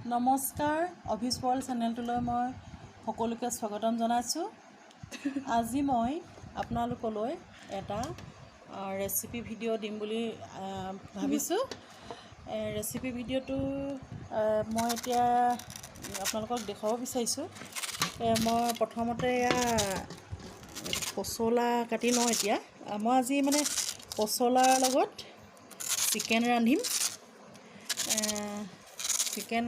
নমস্কাৰ অভিজ পল চেনেলটোলৈ মই সকলোকে স্বাগতম জনাইছোঁ। আজি মই আপোনালোকলৈ এটা ৰেচিপি ভিডিঅ' দিম বুলি ভাবিছোঁ। ৰেচিপি ভিডিঅ'টো মই এতিয়া আপোনালোকক দেখুৱাব বিচাৰিছোঁ। মই প্ৰথমতে পচলা কাটি লওঁ। এতিয়া মই আজি মানে পচলাৰ লগত চিকেন ৰান্ধিম। চিকেন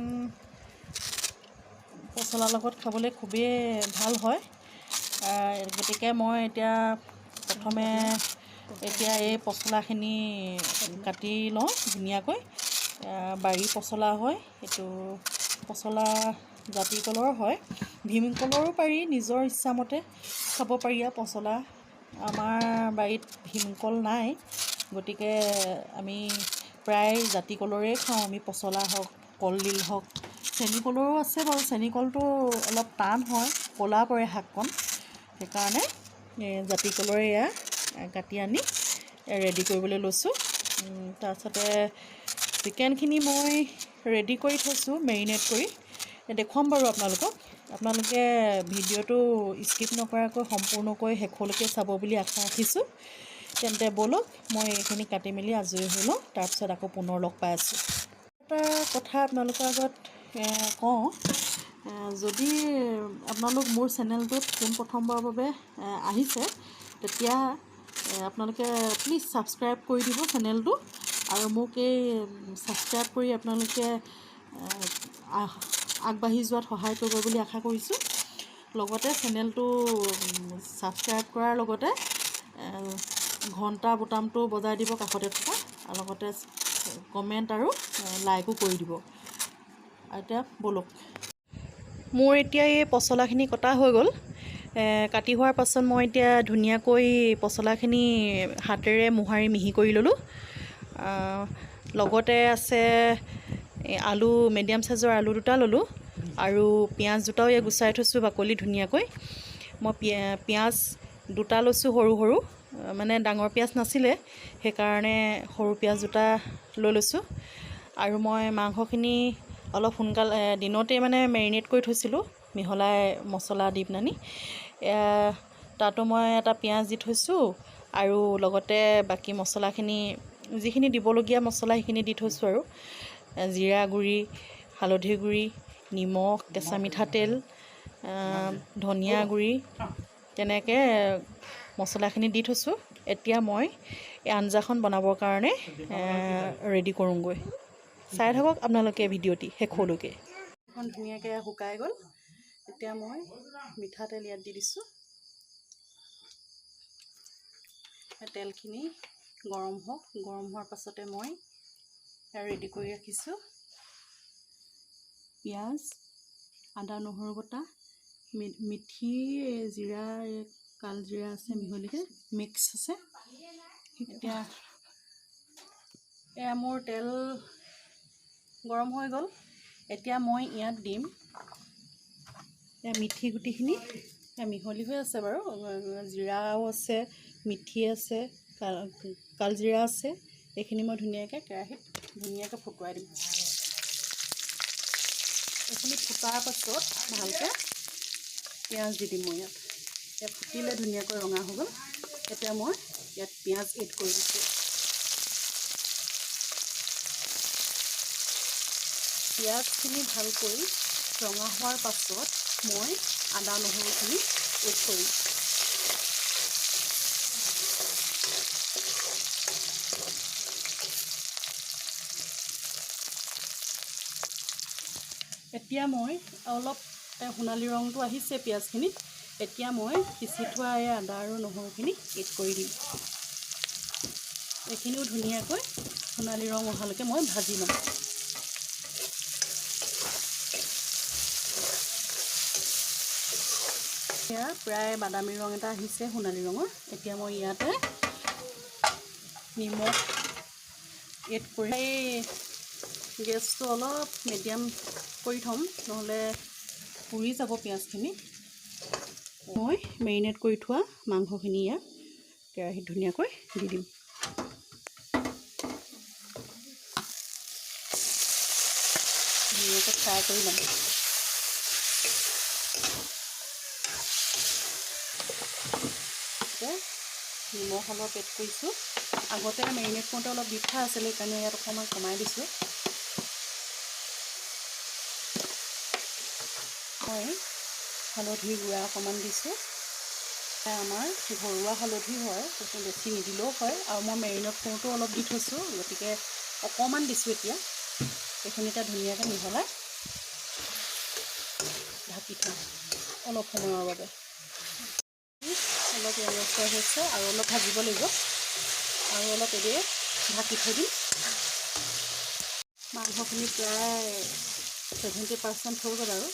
পচলাৰ লগত খাবলৈ খুবেই ভাল হয়। গতিকে মই এতিয়া প্ৰথমে এই পচলাখিনি কাটি লওঁ ধুনীয়াকৈ। বাৰী পচলা হয়, এইটো পচলা জাতিকলৰ হয়, ভীমকলৰো পাৰি, নিজৰ ইচ্ছামতে খাব পাৰি। পচলা আমাৰ বাৰীত ভীমকল নাই, গতিকে আমি প্ৰায় জাতিকলৰে খাওঁ। আমি পচলা হওক, কলডিল হওক, চেনিকলৰো আছে বাৰু। চেনিকলটো অলপ টান হয়, ক'লা পৰে শাককণ, সেইকাৰণে জাতিকলৰে কাটি আনি ৰেডি কৰিবলৈ লৈছোঁ। তাৰপিছতে চিকেনখিনি মই ৰেডি কৰি থৈছোঁ, মেৰিনেট কৰি দেখুৱাম বাৰু আপোনালোকক। আপোনালোকে ভিডিঅ'টো স্কিপ নকৰাকৈ সম্পূৰ্ণকৈ শেষলৈকে চাব বুলি আশা ৰাখিছোঁ। তেন্তে ব'লক মই এইখিনি কাটি মেলি আজৰি হৈ লওঁ, তাৰপিছত আকৌ পুনৰ লগ পাই আছোঁ। এটা কথা আপোনালোকৰ আগত কওঁ, যদি আপোনালোক মোৰ চেনেলটোত পোনপ্ৰথমবাৰৰ বাবে আহিছে, তেতিয়া আপোনালোকে প্লিজ ছাবস্ক্ৰাইব কৰি দিব চেনেলটো। আৰু মোক এই ছাবস্ক্ৰাইব কৰি আপোনালোকে আগবাঢ়ি যোৱাত সহায় কৰিব বুলি আশা কৰিছোঁ। লগতে চেনেলটো ছাবস্ক্ৰাইব কৰাৰ লগতে ঘণ্টা বুটামটো বজাই দিব কাষতে থকা, আৰু লগতে কমেণ্ট আৰু লাইকো কৰি দিব। এতিয়া ব'লক। মোৰ এতিয়া এই পচলাখিনি কটা হৈ গ'ল। কাটি হোৱাৰ পাছত মই এতিয়া ধুনীয়াকৈ পচলাখিনি হাতেৰে মোহাৰি মিহি কৰি ল'লোঁ। লগতে আছে আলু, মিডিয়াম চাইজৰ আলু দুটা ল'লোঁ, আৰু পিঁয়াজ দুটাও গুচাই থৈছোঁ বাকলি ধুনীয়াকৈ। মই পিঁয়াজ দুটা লৈছোঁ, সৰু সৰু, মানে ডাঙৰ পিঁয়াজ নাছিলে, সেইকাৰণে সৰু পিঁয়াজ দুটা লৈ লৈছোঁ। আৰু মই মাংসখিনি অলপ সোনকালে দিনতেই মানে মেৰিনেট কৰি থৈছিলোঁ, মিহলাই মছলা দি পেলানি। তাতো মই এটা পিঁয়াজ দি থৈছোঁ, আৰু লগতে বাকী মছলাখিনি যিখিনি দিবলগীয়া মছলা সেইখিনি দি থৈছোঁ। আৰু জিৰা গুড়ি, হালধি গুড়ি, নিমখ, কেঁচা মিঠাতেল, ধনিয়া গুড়ি, তেনেকৈ মছলাখিনি দি থৈছোঁ। এতিয়া মই এই আঞ্জাখন বনাবৰ কাৰণে ৰেডি কৰোঁগৈ। চাই থাকক আপোনালোকে ভিডিঅ'টি শেষলৈকে। এখন ধুনীয়াকৈ শুকাই গ'ল। এতিয়া মই মিঠাতেল ইয়াত দি দিছোঁ। তেলখিনি গৰম হওক, গৰম হোৱাৰ পাছতে মই ৰেডি কৰি ৰাখিছোঁ পিঁয়াজ, আদা নহৰু বটা, মিঠি জিৰা, কালজিৰা আছে, মিহলিকৈ মিক্স আছে। এতিয়া মোৰ তেল গৰম হৈ গ'ল। এতিয়া মই ইয়াত দিম মিঠি গুটিখিনি। মিহলি হৈ আছে বাৰু, জিৰাও আছে, মিঠি আছে, কালজিৰা আছে। এইখিনি মই ধুনীয়াকৈ কেৰাহীত ধুনীয়াকৈ ফুটুৱাই দিম। এইখিনি ফুটাৰ পাছত ভালকৈ পিঁয়াজ দি দিম মই ইয়াত। ফুটিলে ধুনীয়াকৈ ৰঙা হৈ গ'ল। এতিয়া মই ইয়াত পিঁয়াজ এড কৰি দিছোঁ। পিঁয়াজখিনি ভালকৈ ৰঙা হোৱাৰ পাছত মই আদা নহৰুখিনি এড কৰিম। এতিয়া মই অলপ সোণালী ৰংটো আহিছে পিঁয়াজখিনিত। এতিয়া মই পিচি থোৱা এই আদা আৰু নহৰুখিনি এড কৰি দিম। এইখিনিও ধুনীয়াকৈ সোণালী ৰং অহালৈকে মই ভাজি ল'ম। এতিয়া প্ৰায় বাদামী ৰং এটা আহিছে, সোণালী ৰঙৰ। এতিয়া মই ইয়াতে নিমখ এড কৰি গেছটো অলপ মিডিয়াম কৰি থ'ম, নহ'লে পুৰি যাব পিঁয়াজখিনি। মই মেৰিনেট কৰি থোৱা মাংসখিনি ইয়াত কেৰাহীত ধুনীয়াকৈ দি দিম। ধুনীয়াকৈ ফ্ৰাই কৰি ল'ম। নিমখ অলপ এড কৰিছোঁ। আগতে মেৰিনেট কৰোঁতে অলপ মিঠা আছিলে, সেইকাৰণে ইয়াত অকণমান কমাই দিছোঁ। মই হালধি গুড়া অকণমান দিছোঁ। আমাৰ ঘৰুৱা হালধি হয়, বেছি নিদিলেও হয়, আৰু মই মেৰিনেট কৰোঁতেও অলপ দি থৈছোঁ, গতিকে অকণমান দিছোঁ। এতিয়া এইখিনিতে ধুনীয়াকৈ মিহলাই ঢাকি থওঁ অলপ সময়ৰ বাবে। অলপ ৰঙচুৱা হৈছে আৰু অলপ ভাজিব লাগিব, আৰু অলপ এদিয়ে ঢাকি থৈ দিম। মাংসখিনি প্ৰায় 70% হৈ গ'ল আৰু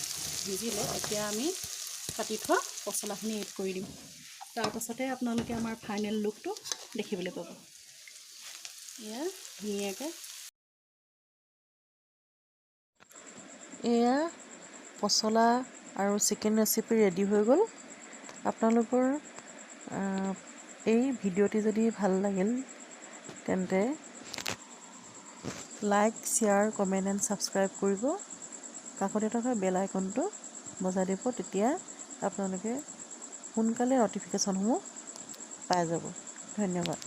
ভিজিলে। এতিয়া আমি কাটি থোৱা পচলাখিনি এড কৰি দিম। তাৰপাছতে আপোনালোকে আমাৰ ফাইনেল লুকটো দেখিবলৈ পাব। এয়া ধুনীয়াকৈ এয়া পচলা আৰু চিকেন ৰেচিপি ৰেডি হৈ গ'ল। আপোনালোকৰ এই ভিডিঅ'টি যদি ভাল লাগিল তেন্তে like, share, comment and subscribe কৰিব। কাষতে থকা বেল আইকনটো বজাই দিব, তেতিয়া আপোনালোকে সোনকালে ন'টিফিকেশ্যনসমূহ পাই যাব। ধন্যবাদ।